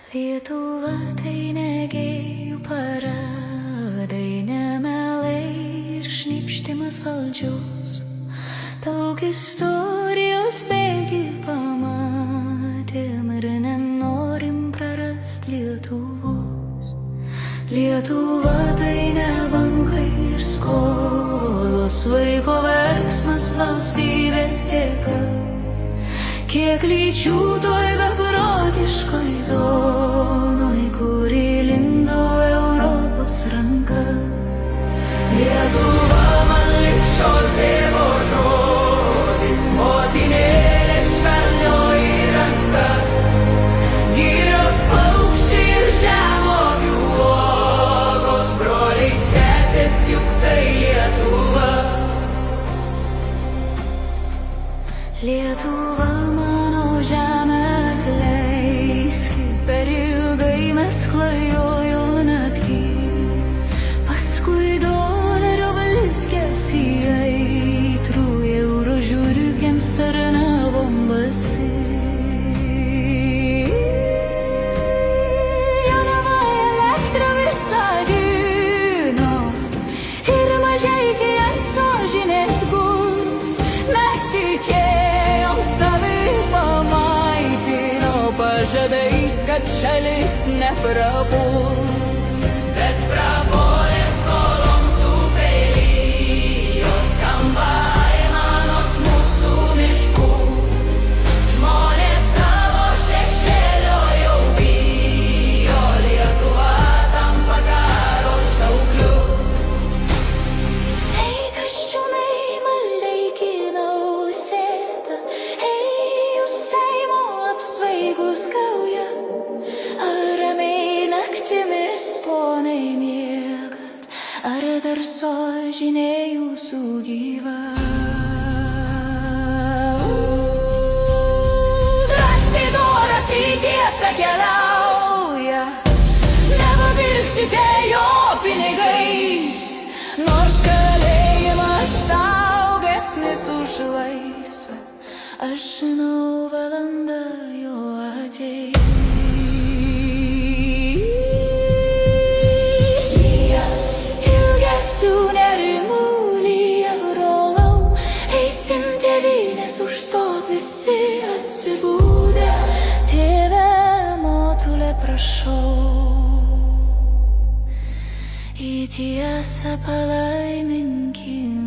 Lietuva tai negėjų paradai, nemelai ir šnipštimas valdžios. Daug istorijos bėgi pamatėm ir nenorim prarast Lietuvos. Lietuva tai ne bankai ir skolos, vaiko verksmas valstybės dėka. Kiek lyčių toj beprotiškoj zonoj, kur įlindo Europos ranka. Lietuva man lig šiol tėvo žodis, motinėlė švelnioji ranka. Girios paukščiai ir žemuogių uogos, broliai sesės, juk tai Lietuva. Lietuva mano žemė, atleiski, per ilgai mes klajojom naktį. Paskui dolerio blizgesį aitrų euro žiūriukėms tarnavom basi. Jonava elektra visą dieną ir mažeikiai ant sąžinės guls. Mes tikėjom, savi pamaitino pažadais, kad šalis neprapuls. Bet prapuolė skolom supelyjo, skamba aimanos mūsų miškų. Žmonės savo šešėlio jau bijo, Lietuva tampa karo šaukliu. Ei, Kasčiūnai, Maldeiki, Nausėda, ei, jūs Seimo apsvaigus gauja. Ar ramiai naktimis, ponai, miegat, ar dar sąžinė jūsų gyva? Drąsiai doras į tiesą keliauja, nepapirksite jo pinigais, nors kalėjimas saugesnis už laisvę. Aš žinau, valanda jo ateis. Užstot visi atsibūdę, tėve motulė prašau, į tiesą palaiminkim.